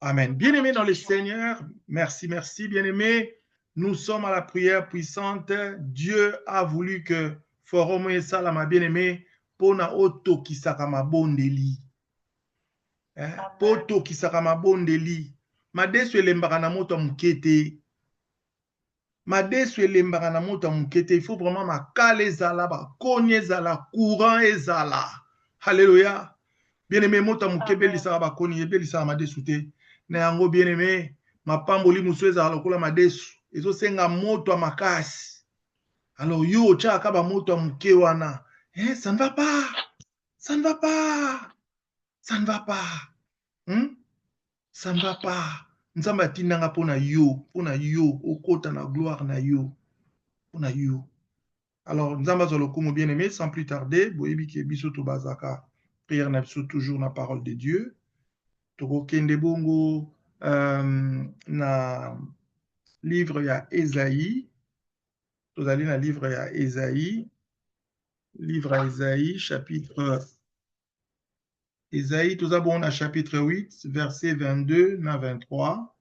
Amen. Bien-aimés dans le Seigneur, merci, merci, bien-aimés. Nous sommes à la prière puissante. Dieu a voulu que Forum et Salama, bien-aimés, pona oto kisaka mabondeli. Poto kisaka mabondeli. Madesu elembaka na moto mukete. Madesu elembaka na moto mukete. Il faut vraiment makale ezala, bakonye ezala, courant ezala. Alléluia. Bien-aimé, moto muke belisaka bakoni, belisaka madesu te. Na yango bien-aimé, mapamboli musu ezala lokola madesu. Ezosenga moto makasi. Alors yo tchaka ba moto muke wana. Ça ne va pas. Ça ne va pas. Ça ne va pas. Ça ne va pas. Nzamba tinanga pona yo, okota na gloire na yo, pona yo. Alors nzamba zolokumu bien-aimé, sans plus tarder, boyebi ke biso to bazaka. Prière na biso toujours na parole de Dieu. Toko kende bongo na livre ya Esaïe. Tozali na livre ya Esaïe. Livre ya Esaïe, chapitre Esaïe, toza bon na chapitre 8, verset 22 na 23.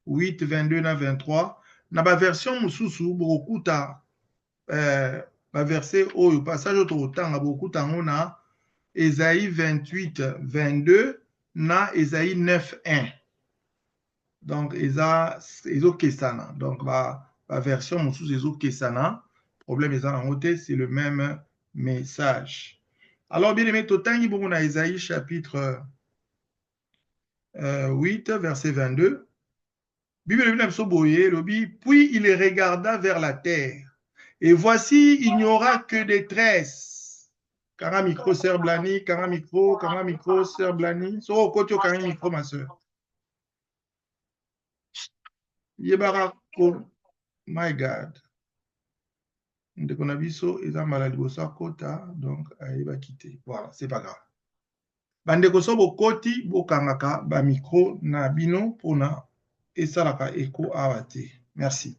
8, 22 na 23. Na ba version mususu, bokuta ba verset oyo, passage ototanga bokuta ngona Esaïe 28, 22 na Esaïe 9, 1. Donc, ezo kesana. Donc, ba version mususu ezo kesana. Problème eza na ngote, c'est le même message. Alors, bien aimé, totangi bongo na Esaïe chapitre 8, verset 22. Bible puis il regarda vers la terre. Et voici, il n'y aura que détresse. Kara micro, sœur Blani, kara micro, sœur Blani. So, kotio kara micro, ma sœur. Yebarako, my God. Ndeko na biso, eza maladi bosa kota, donc, ayeba kite. Voilà, c'est pas grave. Bandeko so bokoti, bokangaka, ba micro na bino, pona, esalaka eko awate. Merci.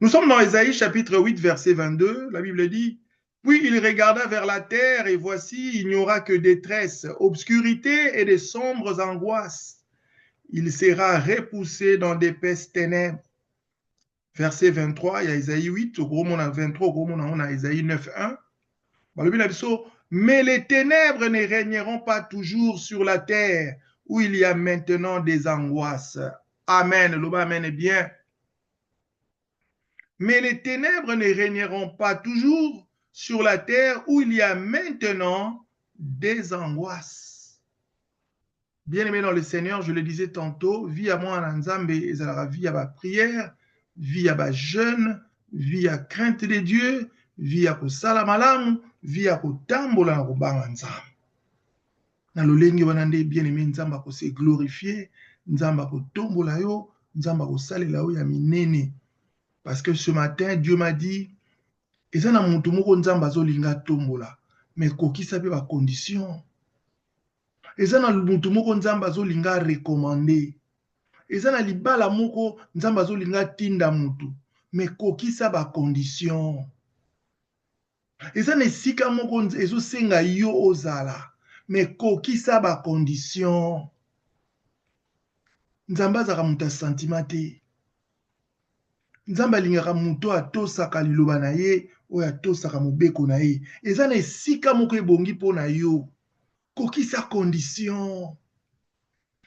Nous sommes dans Ésaïe chapitre 8, verset 22. La Bible dit, puis il regarda vers la terre et voici, il n'y aura que détresse, obscurité et de sombres angoisses. Il sera repoussé dans d'épaisses ténèbres. Verset 23, il y a Ésaïe 8, au gros monde en 23, au gros monde on a Ésaïe 9, 1. Mais les ténèbres ne régneront pas toujours sur la terre où il y a maintenant des angoisses. Amen. Le amen est bien. Mais les ténèbres ne régneront pas toujours sur la terre où il y a maintenant des angoisses. Bien-aimé dans le Seigneur, je le disais tantôt, vie à moi en Nzambe, ezalaka vie à ma prière, vie à ma jeûne, vie à crainte de Dieu, vie à kosala malamu, vie à kotambola na kobanga Nzambe. Na lolenge wana nde bien-aimé Nzambe akose glorifier, Nzambe akotombola yo, Nzambe akosalela yo ya minene. Parce que ce matin, Dieu m'a dit, eza na mutu moko Nzambe azolinga tombola, mais kokisa pe ba condition. Eza na mutu moko Nzambe azolinga recommander. Eza na libala moko Nzambe azolinga tinda mutu, mais kokisa ba condition. Eza na esika moko ezosenga yo ozala, mais kokisa ba condition. Nzambe azaka mutu sentiment te. Nzambe alingaka mutu atosaka liloba na ye, oyo atosaka mobeko na ye. Eza na esika moko ebongi mpo na yo. Kokisa condition.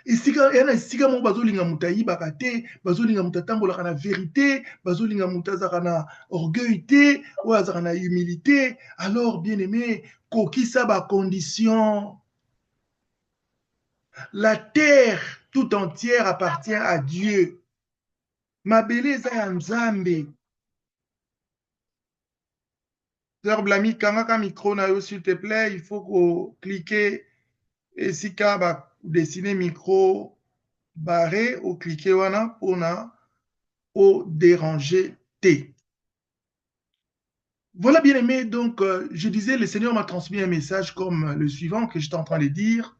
Yana esika moko bazolinga mutu ayibaka te, bazolinga mutu atambolaka na vérité, bazolinga mutu azaka na orgueil te, oyo azaka na humilité. Alors, bien-aimé, kokisa ba condition. La terre tout entière appartient à Dieu. Mabele eza ya Nzambe. Sœur Blami, kangaka micro na yo, s'il te plaît, il faut que cliquer et si ka ba dessiner micro barré ou cliquer wana pona au déranger T. Voilà bien aimé, donc je disais, le Seigneur m'a transmis un message comme le suivant que j'étais en train de dire.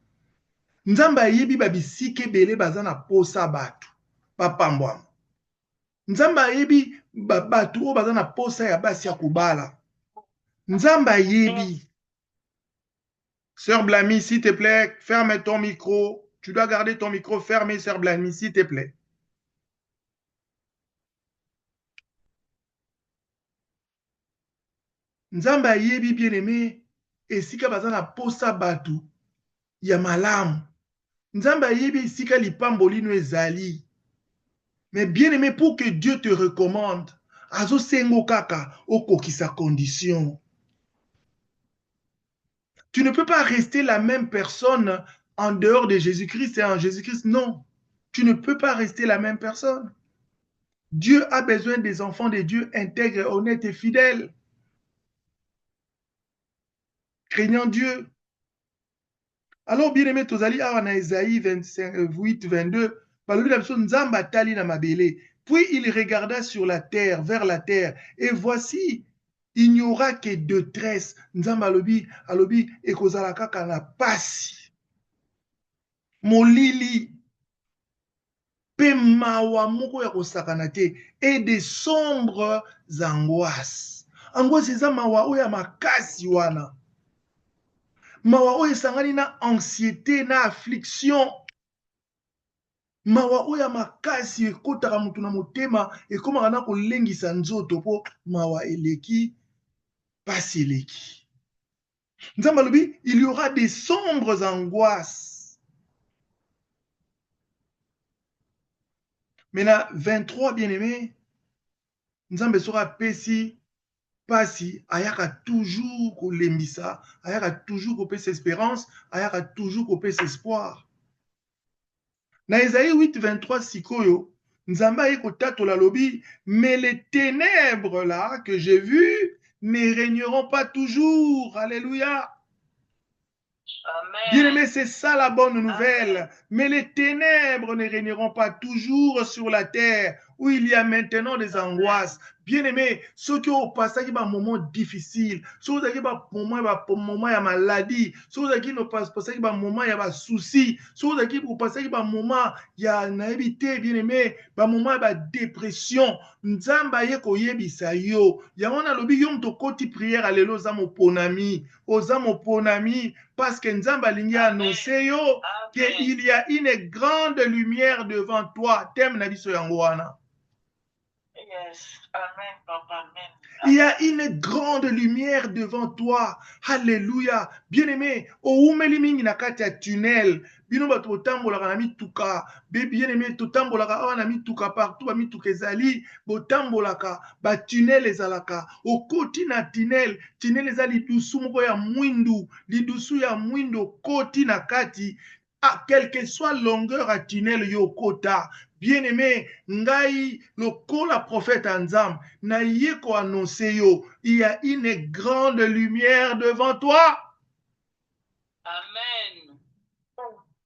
Nzamba yebi babisike bele bazana posa batu, papambwa. Nzamba yebi babatu o bazana posa ya basi ya kubala. Nzamba yebi. Sœur Blamy, s'il te plaît, ferme ton micro. Tu dois garder ton micro fermé, Sœur Blamy, s'il te plaît. Nzambe ayebi bien-aimé, esika baza na posa batu ya malamu. Nzambe ayebi esika lipamboli no ezali. Mais bien-aimé, pour que Dieu te recommande, azo sengo kaka okokisa condition. Tu ne peux pas rester la même personne en dehors de Jésus-Christ et en Jésus-Christ. Non, tu ne peux pas rester la même personne. Dieu a besoin des enfants de Dieu intègres, honnêtes et fidèles, craignant Dieu. Alors, bien-aimé, tozali awa na Esaïe 28, 22, puis il regarda sur la terre, vers la terre, et voici, il n'y aura que détresse. Nzamba alobi, ekozala kaka na pasi. Molili, pe mawa moko ya kosakana te, et des sombres angoisses. Angoisse eza mawa oyo ya makasi wana. Mawa oyo esangani na anxiété na affliction. Mawa oyo ya makasi ekotaka mutu na motema ekomaka na kolengisa nzoto po mawa eleki pasi eleki. Nzambe alobi il y aura des sombres angoisses. Maintenant 23 bien-aimé, Nzambe sera pesi pasi ayaka toujours kolembisa, ayaka toujours kopesa espérance, ayaka toujours kopesa espoir. Na Esaïe 8, 23 sikoyo, Nzamba aye kotatola lobi, mais les ténèbres là que j'ai vues ne régneront pas toujours. Alléluia. Bien-aimé, c'est ça la bonne nouvelle. Amen. Mais les ténèbres ne régneront pas toujours sur la terre où il y a maintenant des angoisses. Bien-aimé, ceux qui ont passé un moment difficile, ceux qui ont un moment de maladie, ceux qui ont passé un moment de soucis, ceux qui ont passé un moment de naïveté, bien-aimé, un moment de dépression, nzamba ye koyebisa yo. Yamona lobi yom to koti prière alelo za moponami, oza moponami, parce que nzamba lingi annoncé yo qu'il y a une grande lumière devant toi. Thème na biso yango wana. Yes. Amen, Papa. Amen. Il y a une grande lumière devant toi. Alléluia. Bien-aimé, oumeli mingi na kati ya tunnel. Bino bato botambolaka na mituka. Bien-aimé, totambolaka awa na mituka partout ba mituka ezali. Botambolaka ba tunnel ezalaka. Okoti na tunnel. Tunnel eza lidusu moko ya mwindu. Lidusu ya mwindu okoti na kati. Ah, quelle que soit longueur à tunnel yokota. Bien-aimé, ngai lokola prophète Nzambe, na ye ko annoncer yo, il y a une grande lumière devant toi. Amen.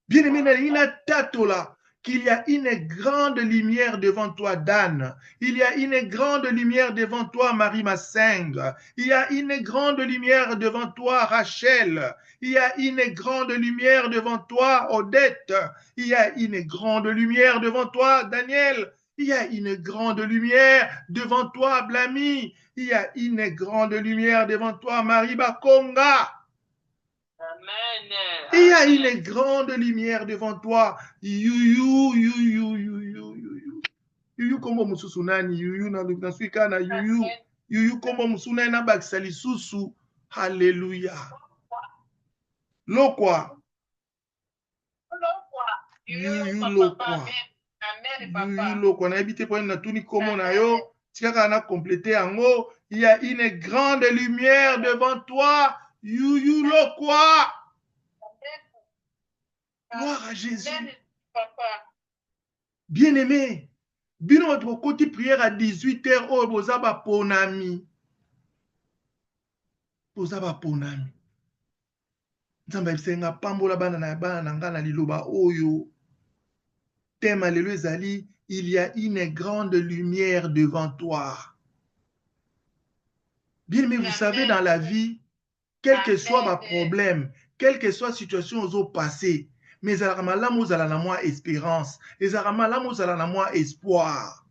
Bien-aimé, na ina tatola qu'il y a une grande lumière devant toi, Dan. Il y a une grande lumière devant toi, Marie Masseng. Il y a une grande lumière devant toi, Rachel. Il y a une grande lumière devant toi, Odette. Il y a une grande lumière devant toi, Daniel. Il y a une grande lumière devant toi, Blamy. Il y a une grande lumière devant toi, Marie Bakonga. Amen. Il y a une grande lumière devant toi. Yuyu kombo mususu nani yuyu na suika na yuyu kombo musuna na bakisa lisusu. Hallelujah. Lokwa. Yuyu lokwa. Yuyu lokwa na ebite po na tuni kombo na yo. Tikaka na compléter yango. Il y a une grande lumière devant toi. Yuyu lokwa. Gloire à Jésus. Bien-aimé, bino votre côté prière à 18h oh bozaba ponami. Bozaba ponami. Nzamba bisenga pambola bana na nga na liloba oyo. Thème alléluia ezali, il y a une grande lumière devant toi. Bien-aimé, vous savez dans la vie, quel que soit ma problème, quelle que soit la situation aux autres passées, mais ezalaka malamu ozala na mwa espérance, ezalaka malamu ozala na mwa espoir.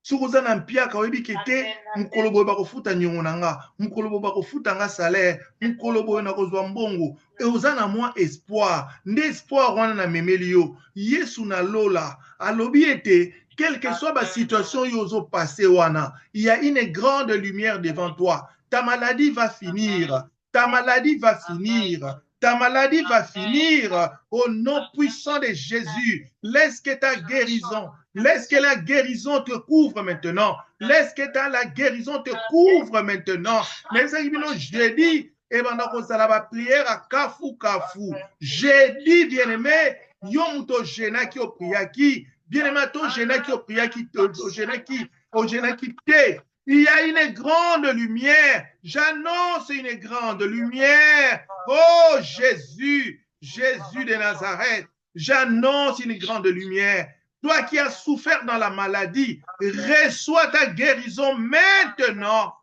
Sukuza na mpiaka webi kete mukolobo bakofuta nyongo nanga, mukolobo bakofuta nga salaire, mukolobo na kozwa mbongo. Et ozana moi espoir, nde espoir wana na memeli yo. Yesu na lola, alobi ete quelle que soit la situation yozo passé wana, il y a une grande lumière devant toi. Ta maladie va finir, ta maladie va finir. Ta maladie va finir au nom puissant de Jésus. Laisse que ta guérison, laisse que la guérison te couvre maintenant. Laisse que la guérison te couvre maintenant. Mais ça, j'ai dit, et pendant qu'on s'en va prière à Kafou Kafou. J'ai dit, bien-aimé, Yomuto Gena qui au priaki, bien-aimé, to Gena qui au priaki, au Gena qui te. Il y a une grande lumière. J'annonce une grande lumière. Oh Jésus, Jésus de Nazareth. J'annonce une grande lumière. Toi qui as souffert dans la maladie, reçois ta guérison maintenant.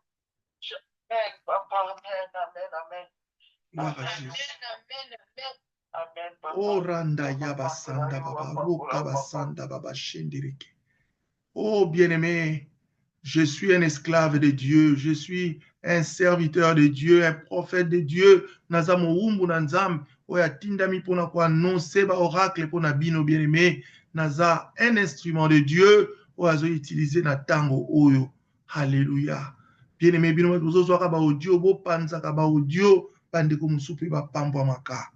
Amen, papa, amen. Gloire à Jésus. Amen, papa. Oh Randa Yabasanda Baba, Ruka Basanda Baba Shendirike. Oh bien-aimé, je suis un esclave de Dieu, je suis un serviteur de Dieu, un prophète de Dieu. Nazamo umbu nanzam, oya tindami pona kwa annoncer ba oracle pona bino bien-aimé. Naza un instrument de Dieu, oazo utiliser na tango oyo. Alléluia. Bien-aimé, bino bozo zwaka ba audio, bo panza ka ba audio, bandeko musupi ba pambwa maka.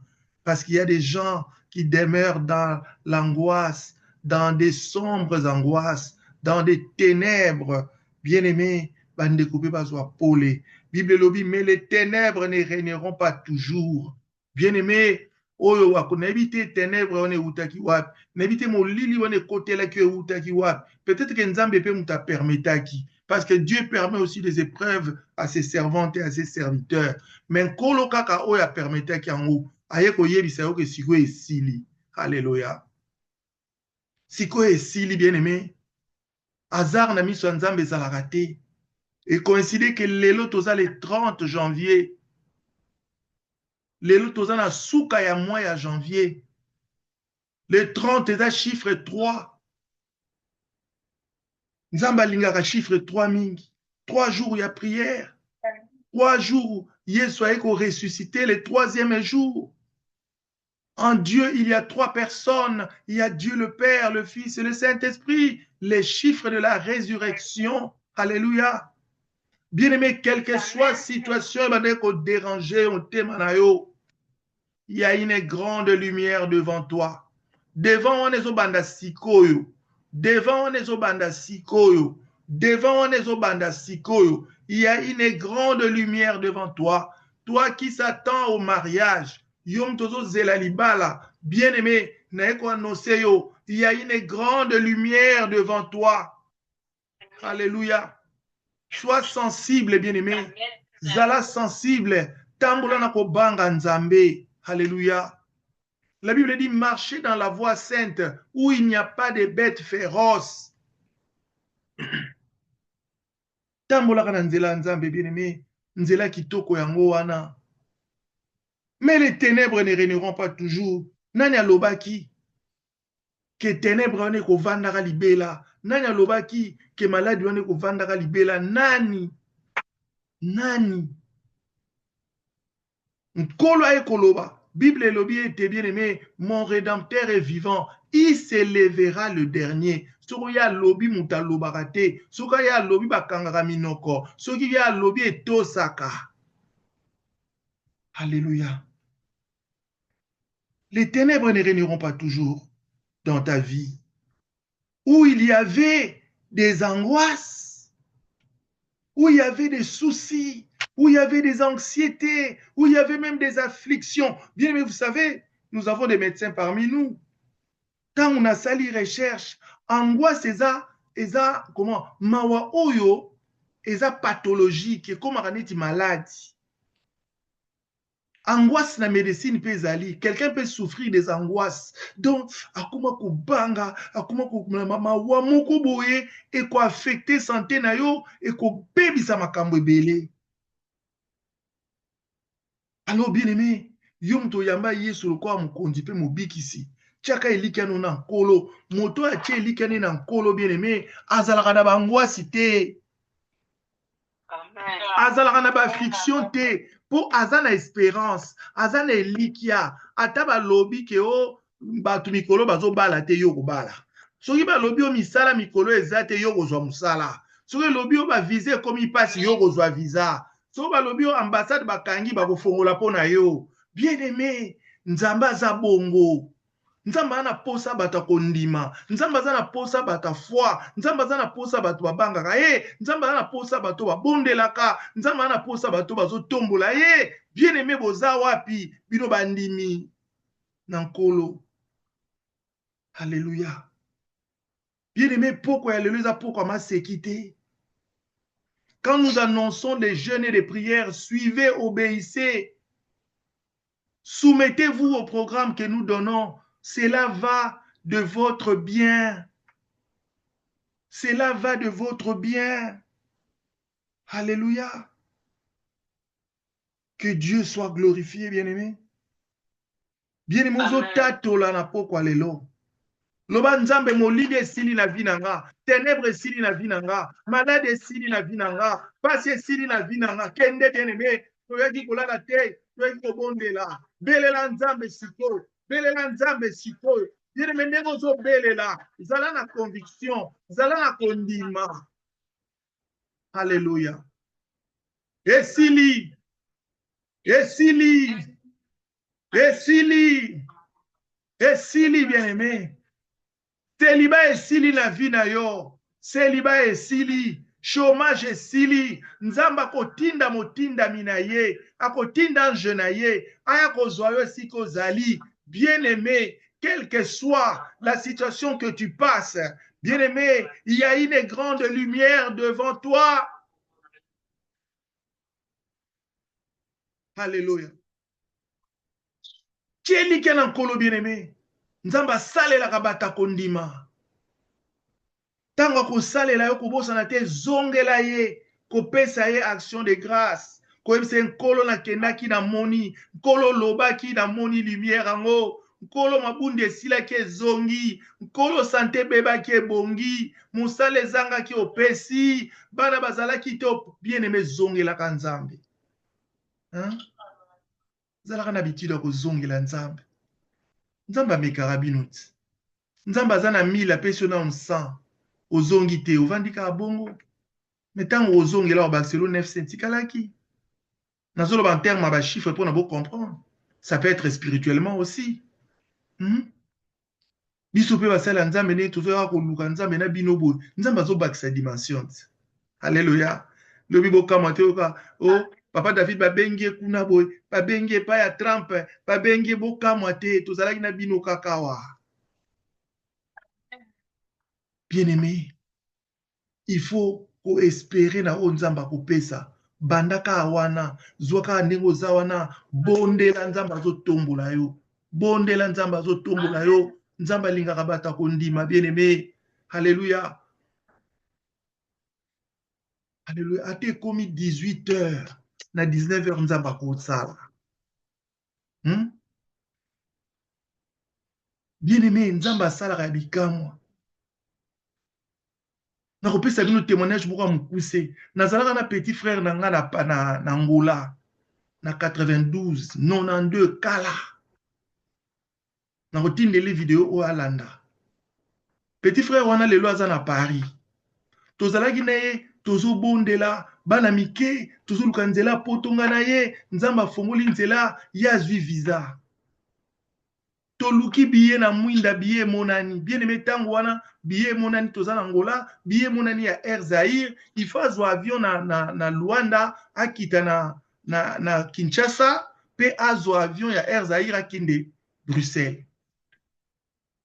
Parce qu'il y a des gens qui demeurent dans l'angoisse, dans des sombres angoisses, dans des ténèbres. Bien-aimés, bande coupé pas soit polé. Bible lobby, mais les ténèbres ne régneront pas toujours. Bien-aimés, oyo wako n'habite ténèbres on est utaki wap, n'habite mon lili on est côté là que utaki wap. Peut-être que Nzambe peut muta permetaki, parce que Dieu permet aussi des épreuves à ses servantes et à ses serviteurs. Mais kolo kaka oya permetaki en haut, aye ko yebisa yo que siko esili. Alléluia. Siko esili bien-aimé. Hasard n'a mis sur Nzambe ezalaka te. Et coïncide que lelo toza le 30 janvier. Lelo toza na suka ya mois ya janvier. Le 30 eza chiffre 3. Nzambe alingaka chiffre 3 mingi. 3 jours ya prière. 3 jours. Yesu aye ko ressusciter le 3e jour. En Dieu, il y a 3 personnes. Il y a Dieu le Père, le Fils et le Saint-Esprit. Les chiffres de la résurrection. Alléluia. Bien-aimé, quelle que soit la situation, il y a une grande lumière devant toi. Devant on est au banda sikoyo. Devant on est au banda sikoyo. Devant on est au banda sikoyo. Il y a une grande lumière devant toi. Toi qui s'attends au mariage. Yom tozo zelalibala. Bien-aimé, naeko annoncer yo. Il y a une grande lumière devant toi. Alléluia. Sois sensible, bien-aimé. Zala sensible. Tambola na kobanga nzambe. Alléluia. La Bible dit marcher dans la voie sainte où il n'y a pas de bêtes féroces. Tambola kana nzela nzambe, bien-aimé. Nzela kitoko yango wana. Mais les ténèbres ne régneront pas toujours. Nani alobaki que ténèbres wane ko vandaka libela. Nani alobaki que maladie wane ko vandaka libela. Nani Nkolo aye koloba. Bible elobi était bien aimé. Mon rédempteur est vivant. Il s'élèvera le dernier. Soki ya lobi muta lobarate. Soki ya lobi bakangaka minoko. Soki ya lobi etosaka. Alléluia. Les ténèbres ne régneront pas toujours dans ta vie. Où il y avait des angoisses, où il y avait des soucis, où il y avait des anxiétés, où il y avait même des afflictions. Bien, mais vous savez, nous avons des médecins parmi nous. Quand on a sali recherche, angoisse eza comment mawa oyo eza pathologique comme une maladie. Angoisse na médecine peut ezali. Quelqu'un peut souffrir des angoisses. Donc, akuma ko banga, akuma ko mawa moko boye et ko affecter santé na yo et ko bebisa makambo ebele. Alors bien aimé, yom to yamba yesu lokwa mokonzi pe mobikisi. tiaka elikano na nkolo moto atie elikani na nkolo bien aimé azalaka na bangwasi te azalaka na baaffliction te mpo aza na espérance aza na elikia ata balobi ke o bato mikolo bazobala te yo kobala soki balobi o misala mikolo eza te yo kozwa mosala soki elobi o bavize ekomi mpasi yo kozwa visa soki balobi o ambassade bakangi bakofongola mpo na yo bien aimé nzambe aza bongo nzambe aza na posa bato akondima nzambe aza na posa bato afoi nzambe aza na posa bato babangaka ye nzambe aza na posa bato babondelaka nzambe aza na posa bato bazotombola ye bien aimé boza wapi bino bandimi na nkolo Alléluia. Bien-aimé, pourquoi Alléluia, pourquoi ma sécurité? Quand nous annonçons des jeûnes et des prières, suivez, obéissez. Soumettez-vous au programme que nous donnons. Cela va de votre bien. Cela va de votre bien. Alléluia. Que Dieu soit glorifié, bien-aimé. Bien-aimé, ozotatolana na pokwa lelo. Loba nzambe molili esili na vi na nga, ténèbre esili na vi na nga, malade esili na vi na nga, pasi esili na vi na nga, kende bien-aimé, toyaki kolala te, toyaki kobondela, belela nzambe sikoyo, belela nzambe sikoyo, bien-aimé ndenge ozobelela, zala na conviction, zala na kondima. Alléluia. Esili, esili, esili, esili bien-aimé. Célibat esili na vie na yo. Célibat esili. Chômage esili. Nzamba akotinda motinda minaye. Akotinda nje na ye. Aya kozwa yo esika ozali. Bien-aimé, quelle que soit la situation que tu passes, bien-aimé, il y a une grande lumière devant toi. Alléluia. Tieli kena nkolo bien-aimé. Nzamba salelaka bata kondima. Tango akosalela yo kobosana te zongela ye kopesa ye action de grâce koyebisa nkolo nakendaki na moni nkolo lobaki na moni lumière yango nkolo mabundi esilaki ezongi nkolo sante ebebaki ebongi mosala ezangaki opesi bana bazalaki te bien-aimé zongelaka nzambe zalaka na bitude ya kozongela nzambe nzambe amekaka bino ti nzambe aza na 1000 apesi yo na 100 ozongi te ovandi kaka bongo me ntango ozongela wa baselo 900 tikalaki nazoloba en terme ya bachiffre mpona bocomprendre ça peut être spirituellement aussi biso mpe basala nzambe ndenge tozoyaka koluka nzambe na bino boye nzambe azobakisa dimension ti alleluya lobi bokamwa te oka o papa david babengi kuna boye babengi epai ya Trump babengi bokamwa te tozalaki na bino kaka wa bien-aimé, il faut espérer na o nzamba kopesa bandaka awana zwaka ndenge oza wana bondela nzamba azotombola yo bondela nzamba azotombola yo nzamba alingaka bata kondima bien-aimé. Alléluia. Alléluia. Ate komi 18h na 19h nzamba akosala. Bien-aimé, nzamba asalaka ya bikamwa. nakopesa bino témoignage moko mokuse nazalaka na petit frère na nga na Angola na 92 92 kala nakotindeli video oyo alanda petit frère wana lelo aza na Paris tozalaki na ye tozobondela bana mike tozoluka nzela potonga na ye nzambe afongoli nzela ye azwi visa toluki biye na mwinda biye monani bien-aimé ntango wana biye monani toza na Angola biye monani ya Air Zaïre il faut azwa avion na Luanda akita na Kinshasa pe azwa avion ya Air Zaïre akinde Bruxelles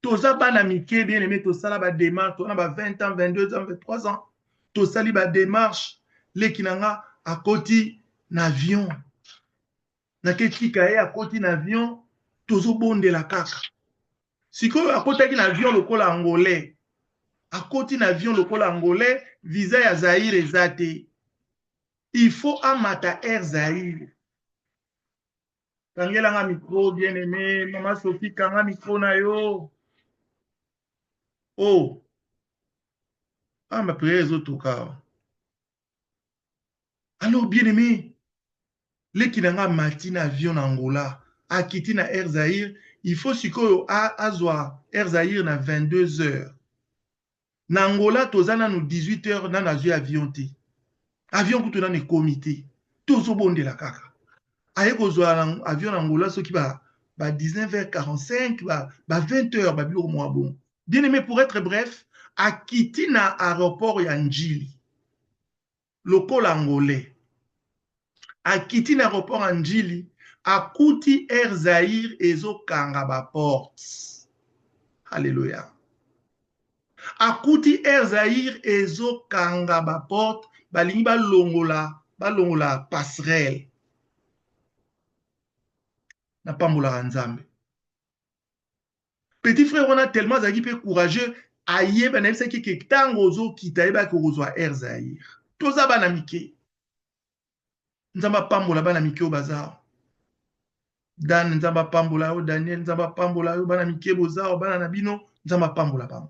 toza bana mike bien-aimé tosala ba démarche tona ba 20 ans 22 ans 23 ans tosali ba démarche leki nanga akoti na avion na ketika ye akoti na avion tozobondela kaka sikoyo akotaki na avion lokola angolais akoti na avion lokola angolais visa ya Zaïre eza te il faut amata Air Zaïre kangelanga micro bien-aimé mama Sophie kanga micro na yo Oh, ah, ma prière est au cas. Alors, bien-aimé, les qui n'ont pas avion en Angola, à quitter na Air Zahir, il faut à Azwa Air Zahir na 22 heures. Na Angola, tozana nous 18 heures, na nazu avion te. Avion kutu na ne comité. Tozo bonde la kaka. Aye kozwa avion na Angola, ce qui va 19h45, 20h, bilo moi bon. Bien aimé, pour être bref, à quitter na aéroport ya Njili, local angolais. À quitter na aéroport ya Njili, à Kouti Air Zahir ezo kanga ba porte. Alléluia. À Kouti Air Zahir ezo kanga ba porte, balingi balongola passerelle. Na pambola nzambe. Petit frère, on a tellement courageux, aye ben ce qui est tango zo kita ko rozwa Air Zahir. Toza bana mike. Nzamba pambola bana mike au bazar. Dan nzamba pambola o Daniel nzamba pambola o bana mike bozar bana nabino nzamba pambola ba.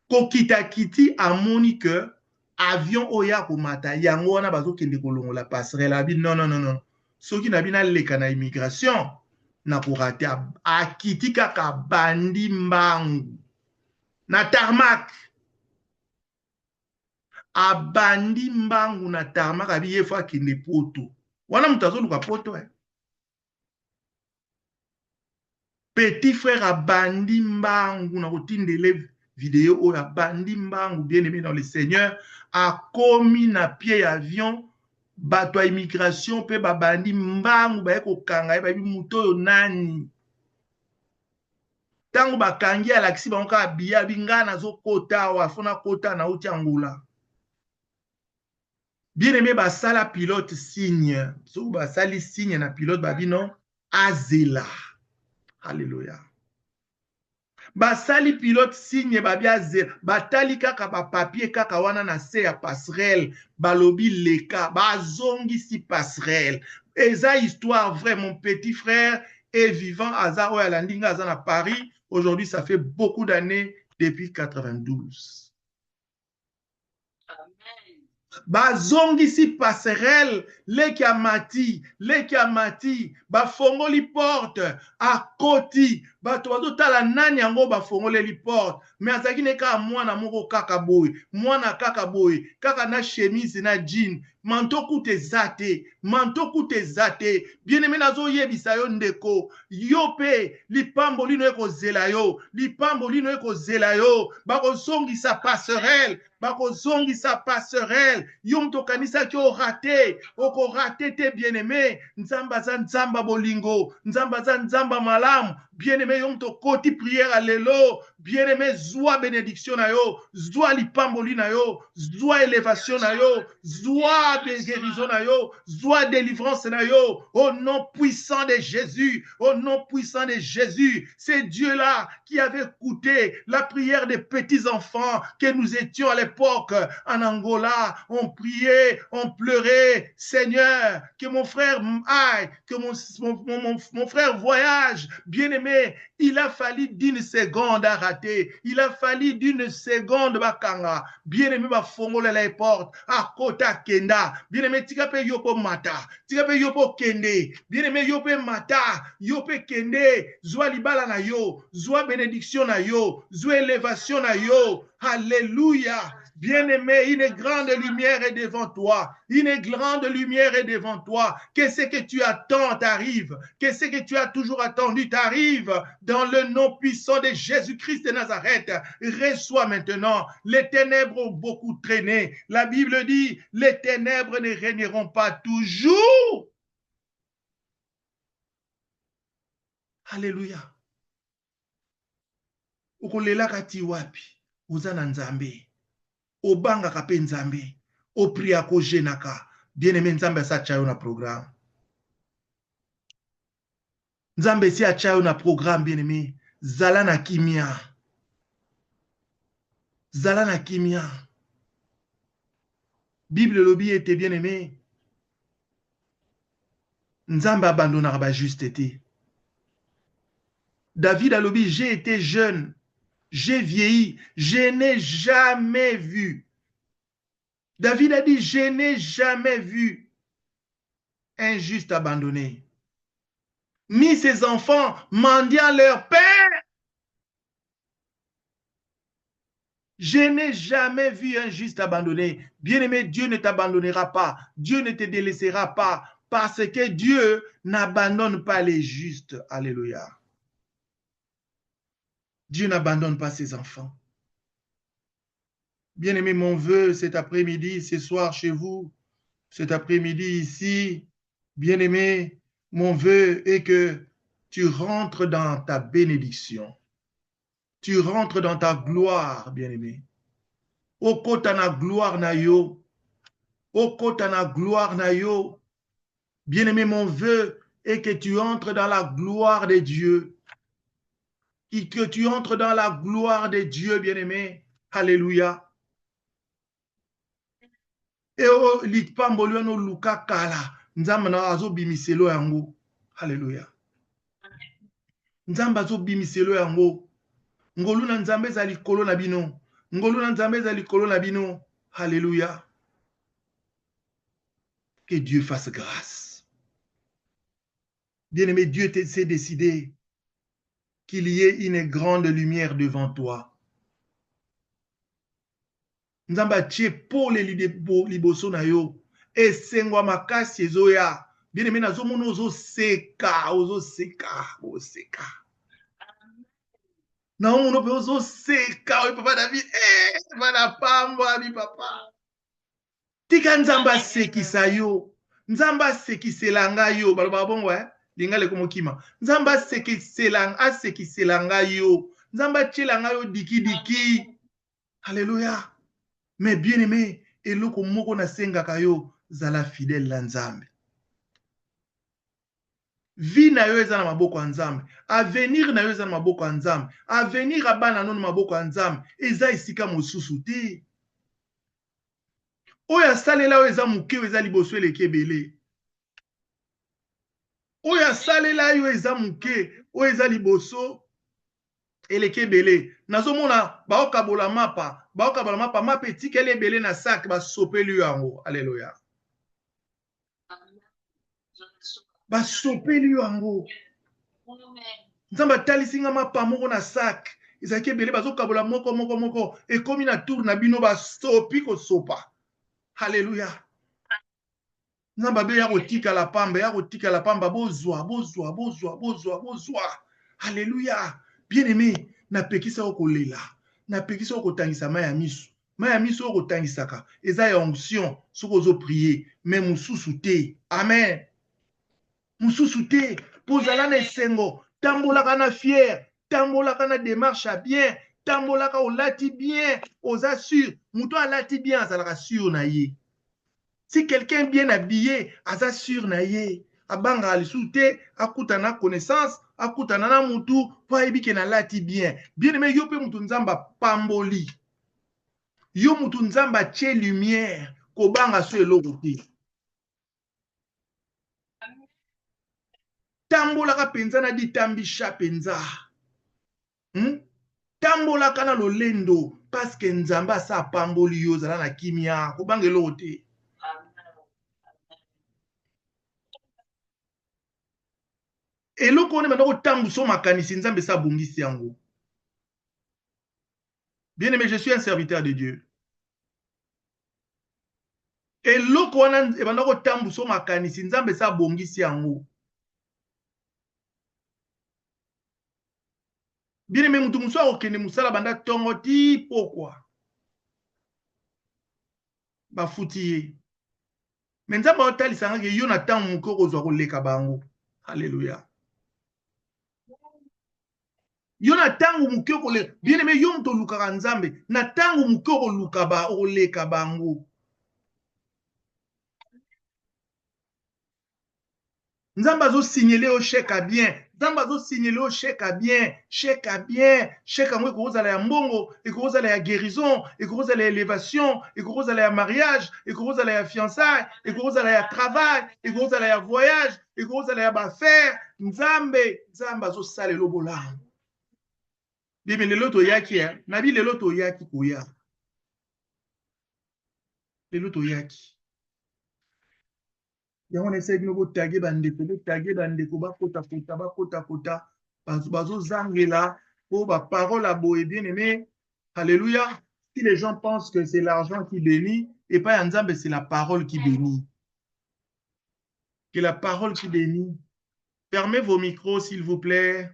Ko kita kiti amoni que avion oya ko mata yango wana bazo kende kolongola passerelle abi non. Soki nabina leka na immigration na kurate akiti kaka bandi mbangu na tarmac abandi mbangu na tarmac abi ye fo akende poto wana moto azoluka poto petit frère abandi mbangu na kotindele video oyo abandi mbangu bien aimé dans le Seigneur akomi na pied avion bato ya immigration mpe babandi mbangu baye kokanga ye bayebi moto oyo nani ntango bakangi alakisi bango kaka biye abi ngai nazokota awa afona kota na uti Angola bien aimé basala pilote signe soki basali signe na pilote babi non azela Alléluia. Basali pilote signe babi azela batali kaka bapapier kaka wana na se ya passerelle balobi leka bazongisi passerelle eza histoire vrai mon petit frère est vivant aza oyo alandinga aza na Paris aujourd'hui ça fait beaucoup d'années depuis 92. Bazongisi passerelle leki amati bafongoli porte akoti bato bazotala nani yango bafongoleli porte me azalaki ne kaka mwana moko kaka boye kaka na chemise na jean manto kuta eza te bien aimé nazoyebisa yo ndeko yo pe lipambo lino ekozela yo bakozongisa passerelle yo moto okanisaki okorate te bien aimé nzambe aza nzamba bolingo nzambe aza nzamba malamu bien aimé yo moto koti prière lelo bien aimé zwa bénédiction na yo zwa lipamboli na yo zwa élévation na yo zwa guérison na yo zwa délivrance na yo au nom puissant de Jésus c'est Dieu là qui avait écouté la prière des petits enfants que nous étions à l'époque en Angola. On priait, on pleurait. Seigneur, que mon frère aille, que mon frère voyage. Bien-aimé, il a fallu d'une seconde à rater. Il a fallu d'une seconde bakanga. Bien-aimé, bafongole la porte. À kota kenda. Bien-aimé, tikape yopo mata. Tikape yopo kende. Bien-aimé, yope mata. Yope kende. Zwa libala na yo. Zwa bénédiction na yo. Zwa élévation na yo. Alléluia. Bien-aimé, une grande lumière est devant toi. Une grande lumière est devant toi. Qu'est-ce que tu attends t'arrive. Qu'est-ce que tu as toujours attendu t'arrive. Dans le nom puissant de Jésus-Christ de Nazareth, reçois maintenant. Les ténèbres ont beaucoup traîné. La Bible dit, les ténèbres ne régneront pas toujours. Alléluia. Ukolelaka ti wapi, uzana nzambe. Obangaka pe nzambe opria ko jenaka bien aimé nzambe asacha yo na programme nzambe si acha yo na programme bien aimé zala na kimia Bible lobi était bien aimé nzambe abandonnera ba juste été David a lobi j'ai été jeune j'ai vieilli, je n'ai jamais vu. David a dit, je n'ai jamais vu un juste abandonné, ni ses enfants mendiant leur père. Je n'ai jamais vu un juste abandonné. Bien-aimé, Dieu ne t'abandonnera pas. Dieu ne te délaissera pas parce que Dieu n'abandonne pas les justes. Alléluia. Dieu n'abandonne pas ses enfants. Bien-aimé, mon vœu cet après-midi, ce soir chez vous, cet après-midi ici, bien-aimé, mon vœu est que tu rentres dans ta bénédiction. Tu rentres dans ta gloire, bien-aimé. Okota na gloire na yo. Okota na gloire na yo. Bien-aimé, mon vœu est que tu entres dans la gloire de Dieu. Et que tu entres dans la gloire de Dieu, bien-aimé. Alléluia. Et o litpambolo no luka kala. Nzamba na azo bimiselo yango. Alléluia. Nzamba azo bimiselo yango. Ngolu na nzambe za likolo na bino. Ngolu na nzambe za likolo na bino. Alléluia. Que Dieu fasse grâce. Bien-aimé, Dieu s'est décidé qu'il y ait une grande lumière devant toi. Nzamba tie pole liboso na yo. Esengwa makasi ezoya. Bien-aimé, nazomona ozoseka, ozoseka, ozoseka. Na omono pe ozoseka, oye papa David, bana pamba mi papa. Tika nzamba sekisa yo. Nzamba sekiselanga yo. Baloba bongo linga leko mokima. Nzamba asekiselanga yo. Nzamba tielanga yo diki diki. Alléluia. Mais bien aimé, eloko moko na sengaka yo zala fidèle na nzambe. Vie na yo eza na maboko ya nzambe. Avenir na yo eza na maboko ya nzambe. Avenir abana no na maboko ya nzambe. Eza esika mosusu te. Oyo asalela oyo eza moke oyo eza liboso eleki ebele. Oyo asalela yo eza moke oyo eza liboso eleki ebele. Nazomona baokabola mapa. Baokabola mapa. Mapa etikeli ebele na sak basopeli yango. Alléluia. Basopeli yango. Nzamba talisi nga mapa moko na sak. Ezalaki ebele bazokabola moko. Ekomi na tour na bino basopi kosopa. Alléluia. Nzamba be ya kotika la pamba bozwa. Alléluia. Bien-aimé, napekisa okolela. Napekisa okotangisa maya miso. Maya miso okotangisaka. Eza ya onction soko ozo prier, mais mususu te. Amen. Mususu te. Pozala na esengo, tambolaka na fier, tambolaka na démarche à bien, tambolaka olati bien, oza sûr. Muto alati bien azalaka sûr na ye. Si quelqu'un bien habillé, aza sûr na ye. Abanga alisu te, akutana connaissance, akutana na mutu, po ayebi na lati bien. Bien aimé, yo pe mutu nzamba pamboli. Yo mutu nzamba tie lumière, kobanga so eloko te. Tambolaka penza na ditambisha penza. Tambolaka na lolendo, parce que nzamba sa pamboli yo zala na kimia, kobanga eloko te. Eloko one banda kotambusa makanisi nzambe sa bongisi yango. Bien aimé, je suis un serviteur de Dieu. Eloko wana banda kotambusa makanisi nzambe sa bongisi yango. Bien aimé, mutu musu akokende musala banda tongo ti pokwa. Bafuti ye. Mais nzambe otalisanga ke yo na ntango moke okozwa koleka bango. Alléluia. Yo na tangu muke koleka. Bien aimé, yo muto lukaka nzambe. Na tangu muke koleka bango. Nzamba zo signaler au chèque à bien. Nzamba zo signaler au chèque à bien. Chèque à bien. Chèque à moi, ekozala ya mbongo, ekozala ya guérison, ekozala ya élévation, ekozala ya mariage, ekozala ya fiançailles, ekozala ya travail, ekozala ya voyage, ekozala ya affaire. Nzamba zo salela bolango. Bien, mais lelo toyaki, nabi lelo toyaki koya. Lelo toyaki. Yango on essaie de nous taguer bandeko, bakota, bazo zangela, pour ba parole à boé bien aimé. Alléluia. Si les gens pensent que c'est l'argent qui bénit, et pas Yanzambe, c'est la parole qui bénit. Que la parole qui bénit. Fermez vos micros, s'il vous plaît.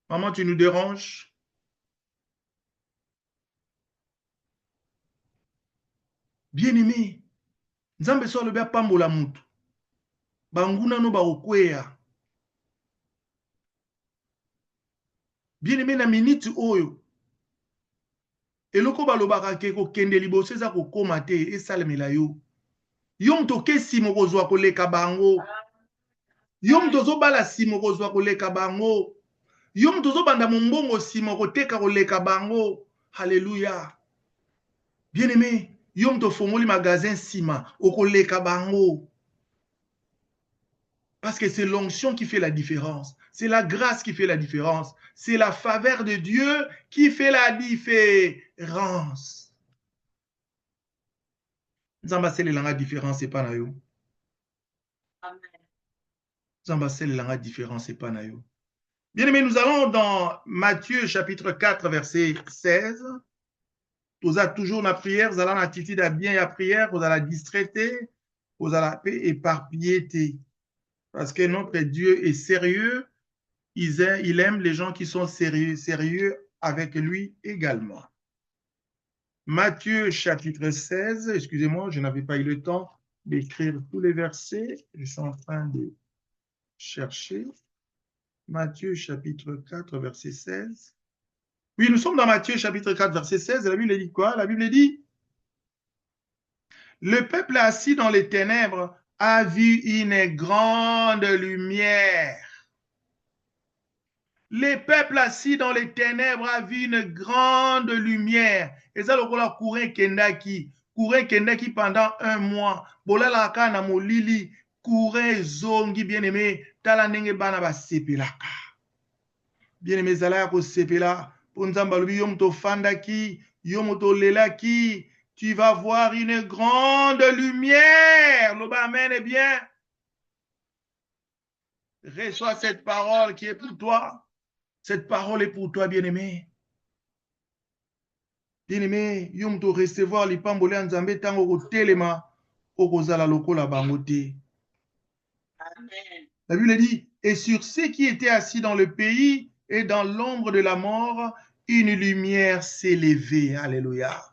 Maman, tu nous déranges. Bien aimé. Nzambe so le bia pambola mutu. Banguna no ba okweya. Bien aimé na minute oyo. Eloko balobaka ke kokende liboso eza kokoma te esalemela yo. Yo mutu oke simo kozwa koleka bango. Yo mutu ozobala simo kozwa koleka bango. Yo mutu ozobanda mombongo simo koteka koleka bango. Alléluia. Bien aimé, yo mutu ofongoli magasin sima okoleka bango. Parce que c'est l'onction qui fait la différence. C'est la grâce qui fait la différence. C'est la faveur de Dieu qui fait la différence. Nzamba sele langa différence c'est pas na yo. Amen. Nzamba sele langa différence c'est pas na yo. Bien aimé, nous allons dans Matthieu chapitre 4 verset 16. Vous avez toujours la prière, vous allez en attitude à bien la prière, vous allez distraiter, vous allez éparpiller. Parce que notre Dieu est sérieux, il aime les gens qui sont sérieux avec lui également. Matthieu chapitre 16, excusez-moi, je n'avais pas eu le temps d'écrire tous les versets, je suis en train de chercher. Matthieu chapitre 4, verset 16. Oui, nous sommes dans Matthieu chapitre 4, verset 16. La Bible dit quoi? La Bible dit, le peuple assis dans les ténèbres a vu une grande lumière. Le peuple assis dans les ténèbres a vu une grande lumière. Et ça, le courant kendaki pendant 1 mois. Bolala kana molili, courant zongi bien-aimé, tala nenge bana ba sepelaka. Bien-aimé, zala ko sepela, ponzamba lubi yomto fandaki, yomto lelaki, tu vas voir une grande lumière. Loba amen, eh bien. Reçois cette parole qui est pour toi. Cette parole est pour toi, bien-aimé. Bien-aimé, yomto recevoir lipambole nzambe tango ko telema okozala lokola bangote. Amen. La Bible dit, et sur ceux qui étaient assis dans le pays et dans l'ombre de la mort, une lumière s'est levée. Alléluia.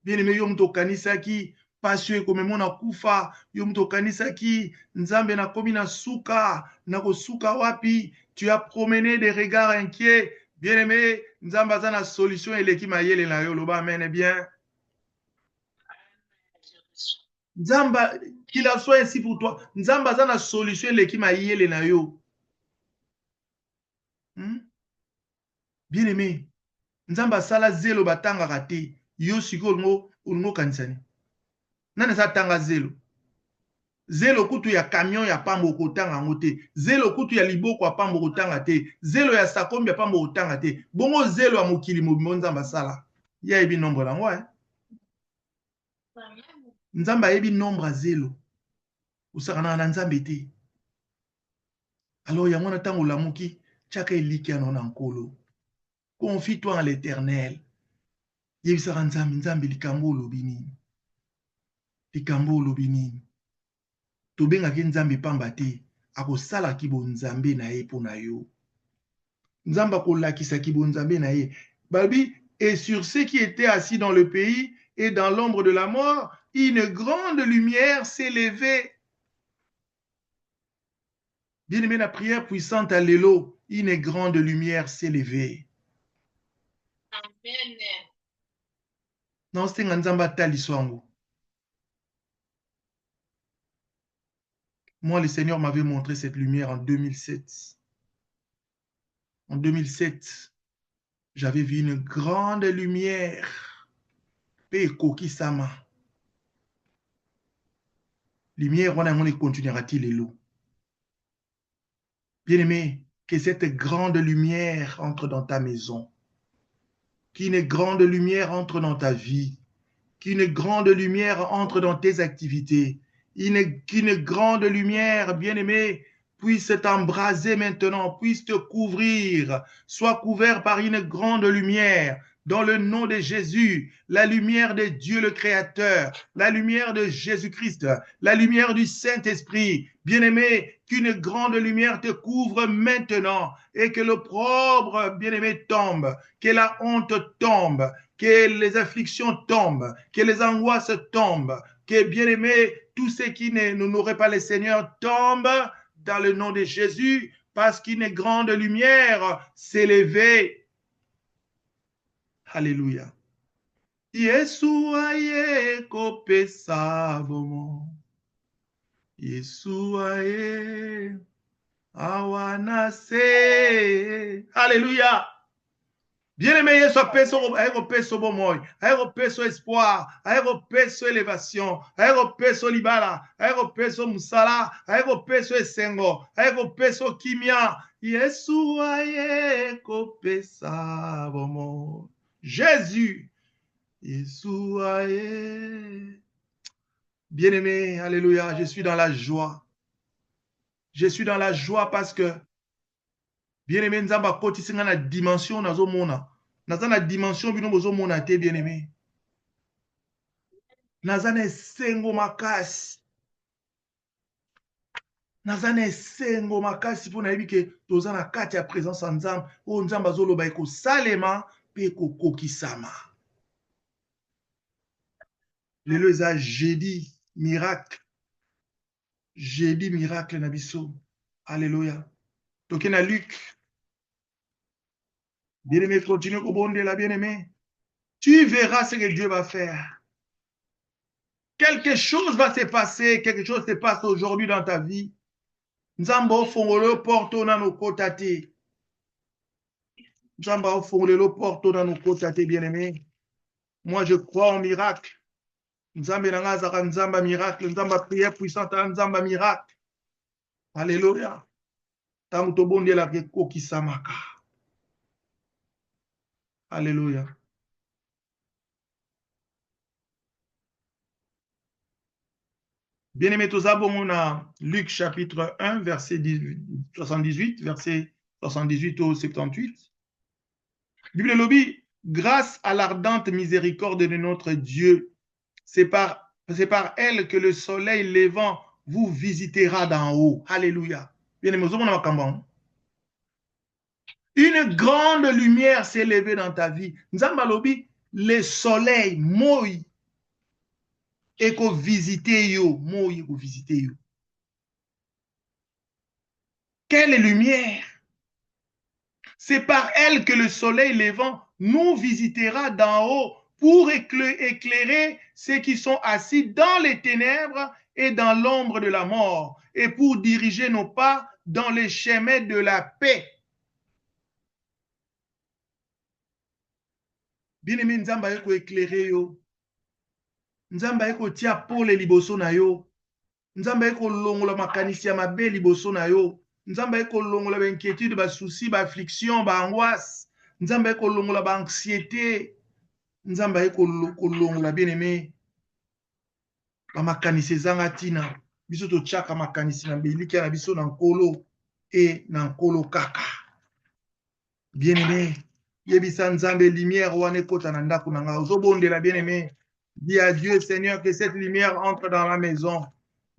Bien-aimé, yomto kanisaki passion ekomemona kufa, yomto kanisaki nzambe na komi na suka, na kosuka wapi, tu as promené des regards inquiets. Bien-aimé, nzambe aza na solution eleki mayele na yo, loba amen, eh bien. Nzamba, qu'il en soit ainsi pour toi. Nzamba aza na solution eleki mayele na yo. Bien-aimé, nzamba sala zelo batangaka te. Yo siko olingo kanisani. Nani sa tanga zelo? Zelo kutu ya camion ya pambo kotanga yango te. Zelo kutu ya liboko ya pambo kotanga te. Zelo ya sakombi ya pambo kotanga te. Bongo zelo ya mokili mobimbo nzamba sala. Ya yebi nombre lango, nzamba yebi nombre zelo. Usaka na nzambe te. Alors yango na tango lamuki, chaka eliki ano na nkolo. Confie-toi en l'Éternel. Yebisaka nzambe, nzambe likambo olobi nini. Likambo olobi nini. Tobengaki nzambe pamba te, akosalaki bonzambe na ye mpo na yo. Nzambe akolakisaki bonzambe na ye. Babi, et sur ceux qui étaient assis dans le pays et dans l'ombre de la mort, une grande lumière s'est levée. Bien-aimé, la prière puissante à l'élo, une grande lumière s'est levée. Amen. Non, c'est un nzamba taliswango. Moi, le Seigneur m'avait montré cette lumière en 2007. En 2007, j'avais vu une grande lumière. Kokisama. Lumière, on a continuera-t-il l'élo. Bien-aimé, que cette grande lumière entre dans ta maison, qu'une grande lumière entre dans ta vie, qu'une grande lumière entre dans tes activités, qu'une grande lumière, bien-aimé, puisse t'embraser maintenant, puisse te couvrir, sois couvert par une grande lumière. Dans le nom de Jésus, la lumière de Dieu le Créateur, la lumière de Jésus-Christ, la lumière du Saint-Esprit. Bien-aimé, qu'une grande lumière te couvre maintenant et que l'opprobre, bien-aimé, tombe, que la honte tombe, que les afflictions tombent, que les angoisses tombent, que, bien-aimé, tout ce qui n'aurait pas le Seigneur tombe dans le nom de Jésus, parce qu'une grande lumière s'est levée. Alléluia. Yesu aye kopesa bomo. Yesu aye awanase. Alléluia. Bien-aimé, Yesu aeropeso bomoy, aeropeso espoir, aeropeso élévation, aeropeso libala, aeropeso musala, aeropeso esengo, aeropeso kimia. Yesu aye kopesa bomoy. Jésus, Yesu aye. Bien-aimé, alléluia, je suis dans la joie. Je suis dans la joie parce que bien-aimé, nous avons côté la dimension dans mona. Nous avons la dimension bino bozo mona te bien-aimé. Nous avons sengo makasi. Nous avons sengo makasi pour na que nous avons la carte ya présence en Nzamba. O Nzamba zolo ba eko salema pe ko kokisama. Lelo eza jeudi miracle. Jeudi miracle na biso. Alléluia. Toke na Luc. Bien-aimé, continue au bon de la bien-aimé. Tu verras ce que Dieu va faire. Quelque chose va se passer, quelque chose se passe aujourd'hui dans ta vie. Nzamba ofongolo porto na no kotate. Nzamba ofongolo porto na no kotate, bien-aimé. Moi, je crois en miracle. Nzamba nangazaka nzamba miracle, nzamba prière puissante, nzamba miracle. Alléluia. Tango to bonde la ko kisamaka. Alléluia. Bien-aimé, tous abonnons à Luc chapitre 1, verset 78, verset 78 au 78. Bible lobby, grâce à l'ardente miséricorde de notre Dieu, c'est par elle que le soleil levant vous visitera d'en haut. Alléluia. Bien-aimé, une grande lumière s'est levée dans ta vie. Nzamba lobi, le soleil, moi, et qu'on visite yo, moi, et qu'on visite yo. Quelle lumière! C'est par elle que le soleil levant nous visitera d'en haut pour éclairer ceux qui sont assis dans les ténèbres et dans l'ombre de la mort, et pour diriger nos pas dans les chemins de la paix. Bien-aimé, Nzamba eko éclairer yo. Nzamba eko tia pole liboso na yo. Nzamba eko longola makanisi ya mabe liboso na yo. Nzamba eko longola ba inquiétude, ba souci, ba affliction, ba angoisse. Nzamba eko longola ba anxiété. Nzamba eko longola bien-aimé. Ba makanisi zanga tina. Biso to tchaka makanisi na biliki na biso na nkolo et na nkolo kaka. Bien-aimé. Yebisa Nzambe lumière wane kota na ndako na nga. Ozobondela bien-aimé. Dis à Dieu, Seigneur, que cette lumière entre dans la maison.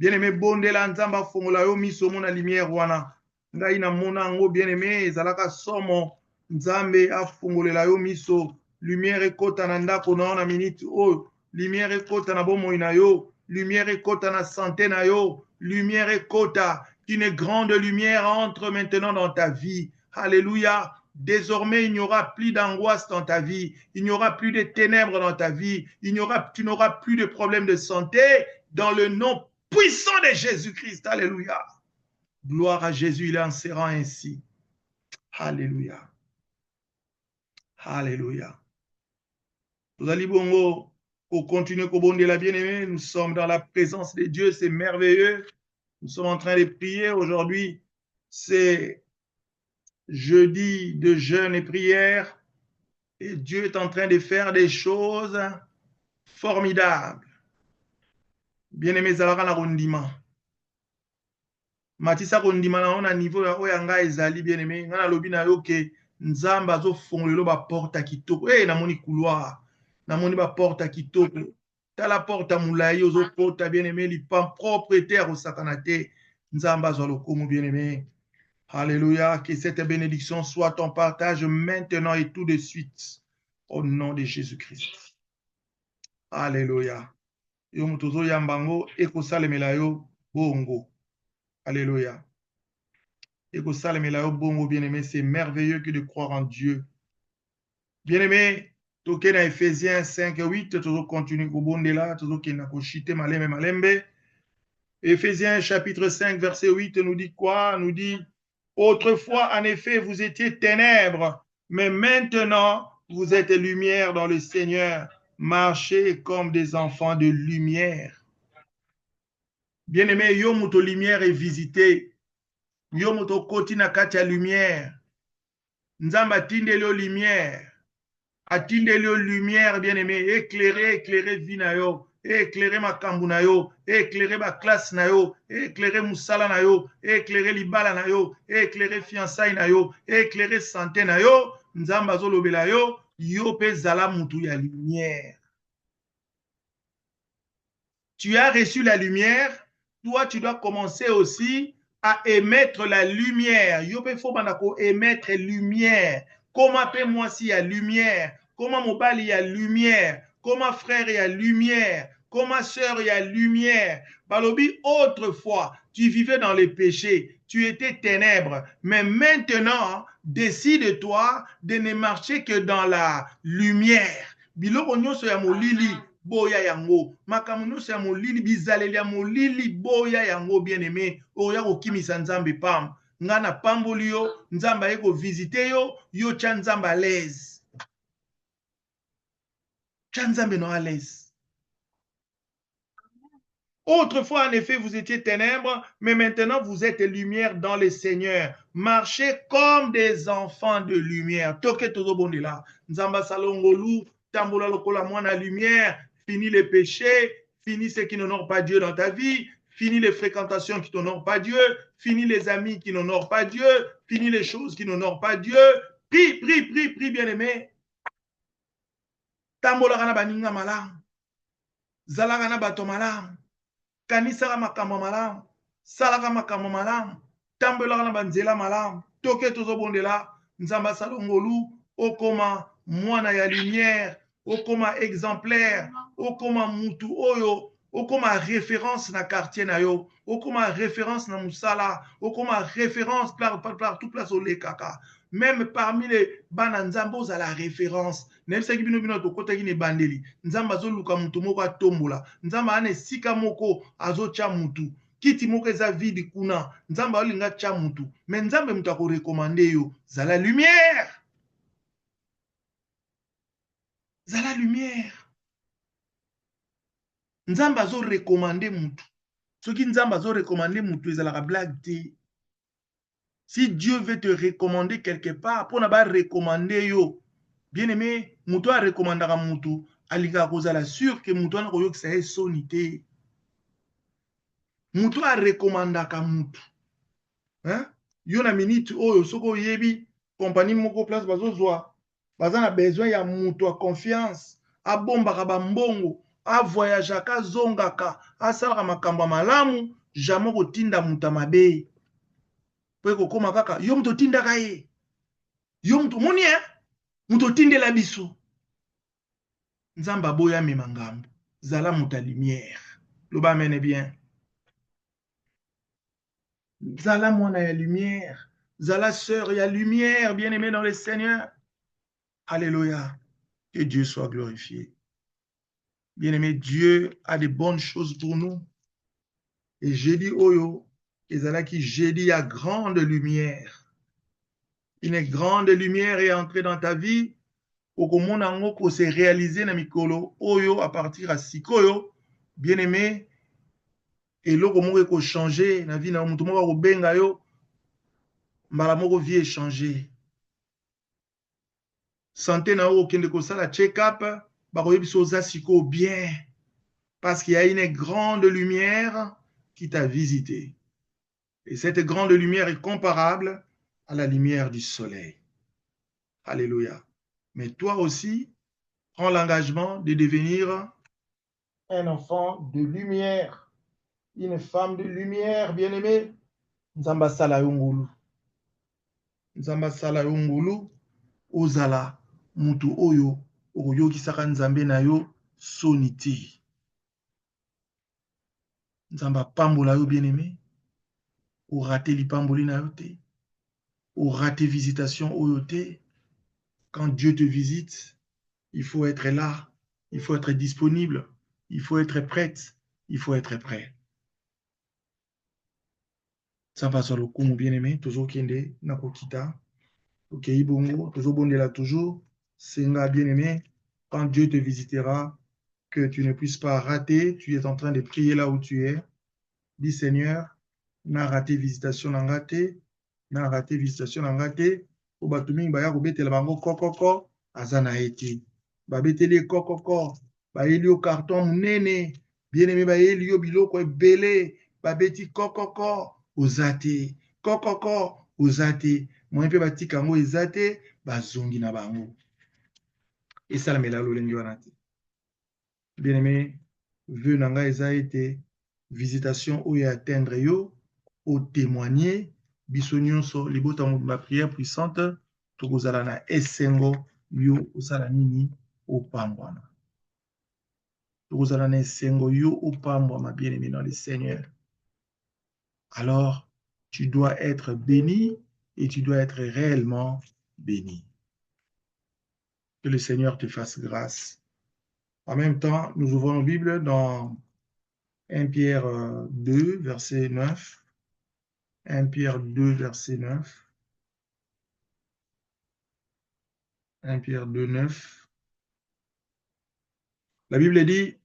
Bien-aimé, bondela Nzamba fongola yo miso mona lumière wana. Ngai na mona ngo bien-aimé, ezalaka somo Nzambe afongolela yo miso. Lumière ekota na ndako na minute oh. Lumière ekota na bomoi na yo. Lumière ekota na santé na yo. Lumière ekota. Qu'une grande lumière entre maintenant dans ta vie. Alléluia. Désormais, il n'y aura plus d'angoisse dans ta vie. Il n'y aura plus de ténèbres dans ta vie. Tu n'auras plus de problèmes de santé dans le nom puissant de Jésus-Christ. Alléluia. Gloire à Jésus, il en sera ainsi. Alléluia. Alléluia. Vous allez bongo, pour continuer au bon de la bien-aimée, nous sommes dans la présence de Dieu, c'est merveilleux. Nous sommes en train de prier aujourd'hui. C'est jeudi de jeûne et prière. Et Dieu est en train de faire des choses formidables. Bien-aimés, zalaka na rondima. Matisa rondima na on a niveau ya oyanga ezali bien-aimé. Ngana lobi na yo ke nzamba zo fongolelo ba porta kitoko. Na moni couloir. Na moni ba porta kitoko. Ta la porta moulayi ozo kota bien-aimé li pan propriétaire au sakanate. Nzamba zo lokomo bien-aimé. Alléluia. Que cette bénédiction soit ton partage maintenant et tout de suite. Au nom de Jésus-Christ. Alléluia. Yo mutozo yambango eko salemela yo bongo. Alléluia. Eko salemela yo bongo, bien-aimé, c'est merveilleux que de croire en Dieu. Bien-aimé, toke na Ephésiens 5:8, tozo continue kobonde la, tozo kena koshite malembe malembe. Ephésiens chapitre 5 verset 8 nous dit quoi? Nous dit autrefois en effet vous étiez ténèbres, mais maintenant vous êtes lumière dans le Seigneur. Marchez comme des enfants de lumière. Bien-aimé, yo muto lumière est visité. Yo muto koti na kati ya lumière. Nzamba atindeli yo lumière. Atindeli yo lumière, bien-aimé. Éclairer vie na yo. Éclairer makambu na yo. Éclairer ba classe na yo. Éclairer musala na yo. Éclairer libala na yo. Éclairer fiançailles na yo. Éclairer santé na yo. Nzamba azolobela yo. Yo pe zala mutu ya lumière. Tu as reçu la lumière. Toi, tu dois commencer aussi à émettre la lumière. Yo pe faut banako émettre lumière. Comment pe moi si y a lumière? Comment mobali y a lumière? Comment frère y a lumière? Comment sœur y a lumière? Balobi, autrefois, tu vivais dans les péchés, tu étais ténèbres, mais maintenant, décide-toi de ne marcher que dans la lumière. Biloko nyonso ya molili boya yango, makambo nyonso ya molili, bizaleli ya molili boya yango, bien-aimé, oya kokimisa nzambe pam. Nga na pamboli yo, nzamba ye ko visite yo, yo tia nzamba à l'aise. Tia nzambe no à l'aise. Autrefois, en effet, vous étiez ténèbres, mais maintenant vous êtes lumière dans le Seigneur. Marchez comme des enfants de lumière. Toke tozo bondela. Nzamba salongolu, tambola lokola mwana lumière. Fini les péchés, fini ce qui n'honorent pas Dieu dans ta vie, fini les fréquentations qui n'honorent pas Dieu, fini les amis qui n'honorent pas Dieu, fini les choses qui n'honorent pas Dieu. Prie, prie, prie, prie, bien-aimé. Tambola kana baninga malamu. Zala kana bato malamu. Kanisaka makambo malamu. Salaka makambo malamu. Tambola kana banzela malamu. Toke tozo bondela. Nzamba salongolu. Okoma mwana ya lumière. Okoma exemplaire. Okoma mutu oyo. Okoma référence na quartier na yo. Okoma référence na musala. Okoma référence partout place au lekaka. Même parmi les bananzambos à la référence. Nebisaki bino bino tokota ki ne bandeli. Nzamba azoluka mutu moko atombola. Nzamba ane sika moko azotia mutu. Kiti moko eza vide kuna. Nzamba olinga tia mutu. Mais nzambe mutu ako recommande yo. Zala lumière. Zala lumière. Nzamba azo recommande mutu. Soki nzamba azo recommande mutu ezalaka blague te. Si Dieu veut te recommander quelque part, pour ne pas recommander yo, bien aimé, mutu a recommandaka mutu, alika kozala sûr que mutu ana koyokisa ye soni te. Mutu a recommandaka mutu. Hein? Yo na minute oyo soko yebi compagnie moko place bazozwa. Baza na besoin ya mutu a confiance, a bombaka bambongo, a voyageaka zongaka, a salaka makambo malamu, jamais kotinda mutu mabe. Po kokoma kaka yo mutu tindaka ye. Yo mutu moni mutu tindela biso. Nzamba boya mema ngambo. Zala muta lumière. Loba amene bien. Zala mwana ya lumière. Zala sœur ya lumière, bien-aimé dans le Seigneur. Alléluia. Que Dieu soit glorifié. Bien-aimé, Dieu a de bonnes choses pour nous. Et j'ai dit oyo, ezala qui j'ai dit à grande lumière. Une grande lumière est entrée dans ta vie. Okomona ngo ko se réaliser na mikolo oyo à partir à sikoyo. Bien-aimé, et loko moko ko changer na vie na mutu moko ko benga yo. mbala moko vie échanger. Santé na yo okende kosala check-up, bakoyebisa oza siko bien. Parce qu'il y a une grande lumière qui t'a visité. Et cette grande lumière est comparable à la lumière du soleil. Alléluia. Mais toi aussi, prends l'engagement de devenir un enfant de lumière, une femme de lumière, bien-aimée. Nzamba sala yongulu. Nzamba sala yongulu. Ozala mutu oyo okoyokisaka nzambe na yo soni te. Nzamba pambola yo bien-aimé. Orate lipamboli na yo te. Orate visitation oyo te. Quand Dieu te visite, il faut être là, il faut être disponible, il faut être prête, il faut être prêt. Nzamba sala okumu bien-aimé, tozokende na kokita. Ok, bongo, tozobondela toujours. Senga bien-aimé, quand Dieu te visitera, que tu ne puisses pas rater, tu es en train de prier là où tu es. Dis Seigneur, n'a raté visitation n'a raté visitation n'a raté. Au batumi baya kobetela bango kokoko azana eti. Babeteli kokoko, ba elio carton munene, bien-aimé ba elio biloko ebele, babeti kokoko ozate, kokoko ozate. Moi pe batika ngo ezate, bazongi na bango. Et ça la mela lolenge wana te. Bien-aimé, vœu nanga eza ete visitation oyo atteindre yo, au témoigner, biso nyonso libota ma prière puissante, tokozala na esengo yo osala nini opambwana. Tokozala na esengo yo opambwana, bien-aimé dans le Seigneur. Alors, tu dois être béni et tu dois être réellement béni. Que le Seigneur te fasse grâce. En même temps, nous ouvrons la Bible dans 1 Pierre 2, verset 9. 1 Pierre 2, verset 9. 1 Pierre 2, 9. La Bible dit,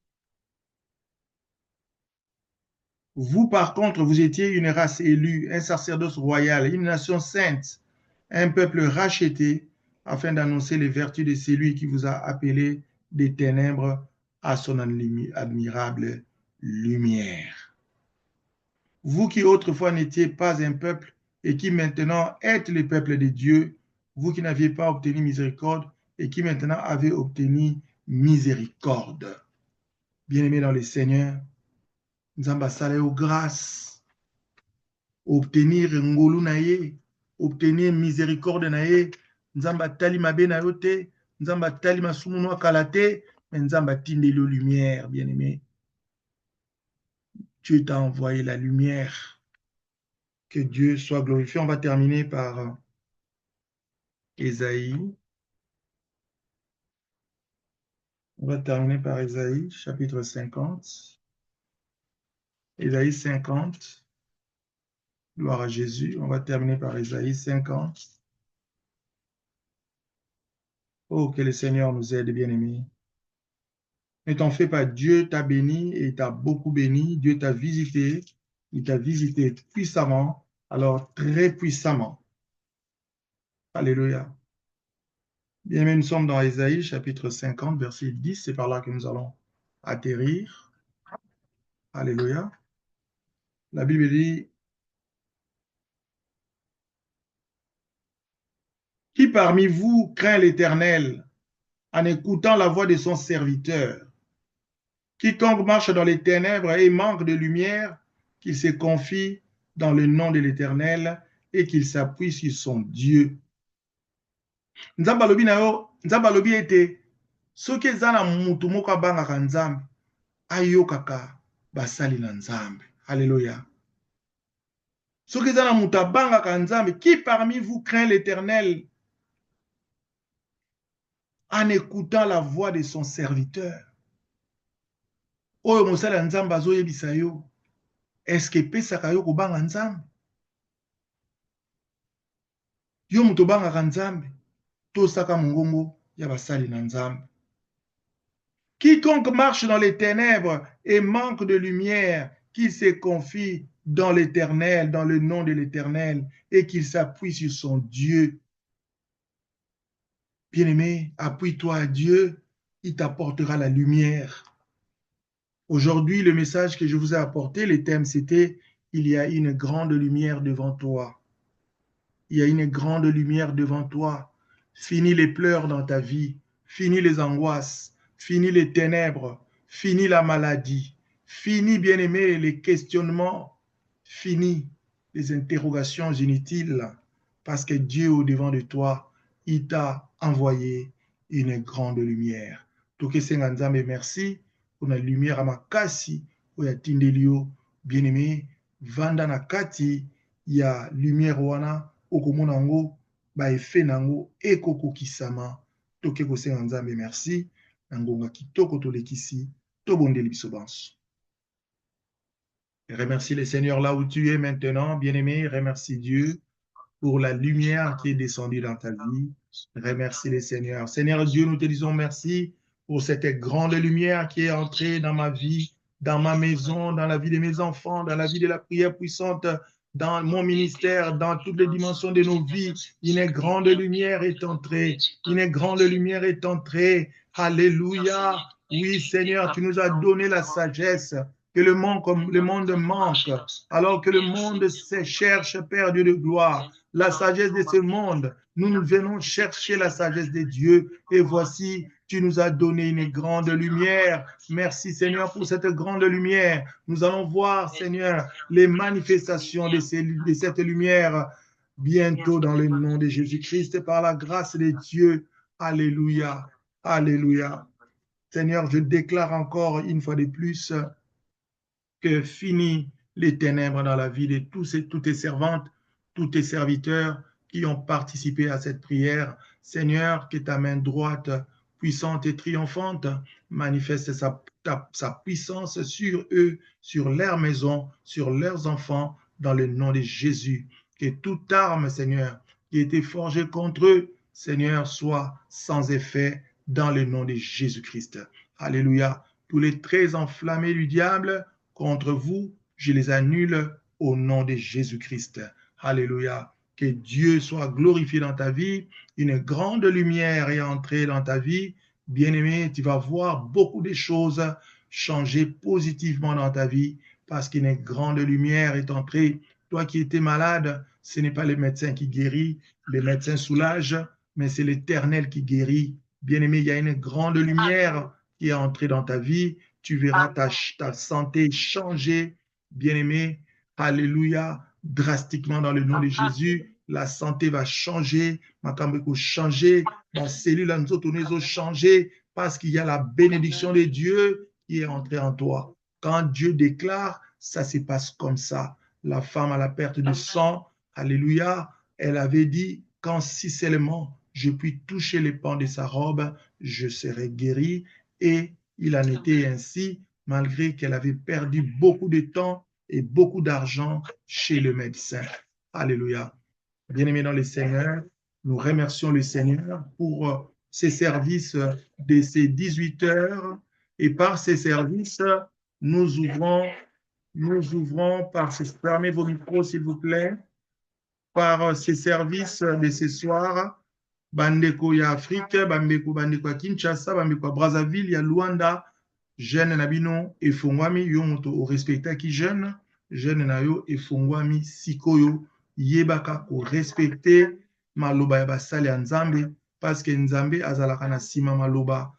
vous par contre, vous étiez une race élue, un sacerdoce royal, une nation sainte, un peuple racheté, afin d'annoncer les vertus de celui qui vous a appelé des ténèbres à son admirable lumière. Vous qui autrefois n'étiez pas un peuple et qui maintenant êtes le peuple de Dieu, vous qui n'aviez pas obtenu miséricorde et qui maintenant avez obtenu miséricorde. Bien-aimés dans le Seigneur, Nzamba saleo grâce, obtenir ngolu na ye, obtenir miséricorde na ye, Nzamba tali mabe na yo te, Nzamba tali masumu no kala te, mais Nzamba tindeli lumière, bien-aimé. Dieu t'a envoyé la lumière. Que Dieu soit glorifié. On va terminer par Ésaïe. On va terminer par Ésaïe, chapitre 50. Ésaïe 50. Gloire à Jésus. On va terminer par Ésaïe 50. Oh, que le Seigneur nous aide, bien-aimés. Ne t'en fais pas, Dieu t'a béni et t'a beaucoup béni. Dieu t'a visité. Il t'a visité puissamment, alors très puissamment. Alléluia. Bien-aimés, nous sommes dans Ésaïe, chapitre 50, verset 10. C'est par là que nous allons atterrir. Alléluia. La Bible dit, qui parmi vous craint l'Éternel en écoutant la voix de son serviteur? Quiconque marche dans les ténèbres et manque de lumière, qu'il se confie dans le nom de l'Éternel et qu'il s'appuie sur son Dieu. Nzamba lobi na yo, Nzamba lobi ete, soki eza na mutu moko abangaka Nzambe, ayokaka basali na Nzambe. Alléluia. Soki eza na mutu abangaka Nzambe, qui parmi vous craint l'Éternel en écoutant la voix de son serviteur? Oyo mosala Nzambe azoyebisa yo, est-ce que pesaka yo kobanga Nzambe? Yo mutu obangaka Nzambe, tosaka mongongo ya basali na Nzambe. Quiconque marche dans les ténèbres et manque de lumière, qu'il se confie dans l'Éternel, dans le nom de l'Éternel, et qu'il s'appuie sur son Dieu. Bien-aimé, appuie-toi à Dieu, il t'apportera la lumière. Aujourd'hui, le message que je vous ai apporté, le thème, c'était « Il y a une grande lumière devant toi ». Il y a une grande lumière devant toi. Finis les pleurs dans ta vie, finis les angoisses, finis les ténèbres, finis la maladie, finis, bien-aimé, les questionnements, finis les interrogations inutiles, parce que Dieu au-devant de toi, il t'a envoyé une grande lumière. Toke senga nzambe, merci pour la lumière à makasi, oya tindelio, bien-aimé, vanda na kati, ya lumière wana, okomona yango ba efe nango ekokokisama. Toke kosenga nzambe merci na ngonga kitoko tolekisi tobondeli biso banso. Remercie le Seigneur là où tu es maintenant, bien-aimé. Remercie Dieu pour la lumière qui est descendue dans ta vie. Remercie le Seigneur. Seigneur Dieu, nous te disons merci pour cette grande lumière qui est entrée dans ma vie, dans ma maison, dans la vie de mes enfants, dans la vie de la prière puissante, dans mon ministère, dans toutes les dimensions de nos vies. Une grande lumière est entrée. Une grande lumière est entrée. Alléluia. Oui, Seigneur, tu nous as donné la sagesse que le monde manque, alors que le monde se cherche, Père Dieu de gloire, la sagesse de ce monde. Nous venons chercher la sagesse de Dieu et voici, tu nous as donné une grande lumière. Merci Seigneur pour cette grande lumière. Nous allons voir, Seigneur, les manifestations de cette lumière bientôt dans le nom de Jésus-Christ par la grâce de Dieu. Alléluia. Alléluia. Seigneur, je déclare encore une fois de plus que fini les ténèbres dans la vie de toutes tes servantes, tous tes serviteurs qui ont participé à cette prière. Seigneur, que ta main droite, puissante et triomphante, manifeste sa puissance sur eux, sur leur maison, sur leurs enfants, dans le nom de Jésus. Que toute arme, Seigneur, qui était forgée contre eux, Seigneur, soit sans effet dans le nom de Jésus-Christ. Alléluia. Tous les traits enflammés du diable contre vous, je les annule au nom de Jésus-Christ. Alléluia. Que Dieu soit glorifié dans ta vie. Une grande lumière est entrée dans ta vie. Bien-aimé, tu vas voir beaucoup de choses changer positivement dans ta vie parce qu'une grande lumière est entrée. Toi qui étais malade, ce n'est pas les médecins qui guérissent, les médecins soulagent, mais c'est l'Éternel qui guérit. Bien-aimé, il y a une grande lumière qui est entrée dans ta vie. Tu verras ta santé changer, bien-aimé. Alléluia. Drastiquement dans le nom de Jésus. La santé va changer. Ma cambre changer. Ma cellule en nous changer parce qu'il y a la bénédiction de Dieu qui est entrée en toi. Quand Dieu déclare, ça se passe comme ça. La femme à la perte de sang, alléluia, elle avait dit, quand si seulement je puis toucher les pans de sa robe, je serai guéri. Et il en était ainsi, malgré qu'elle avait perdu beaucoup de temps et beaucoup d'argent chez le médecin. Alléluia. Bien-aimés dans le Seigneur, nous remercions le Seigneur pour ces services de ces 18 heures. Et par ces services, nous ouvrons par ces... Fermez vos micros, s'il vous plaît. Par ces services de ce soir, bandeko ya Afrique, bandeko ya Kinshasa, bandeko ya Brazzaville, ya Luanda, jeune na bino efongwami yo moto o respectaki jeune na yo efongwami sikoyo yebaka ko respecter maloba ya basali ya Nzambe parce que Nzambe azalaka na sima maloba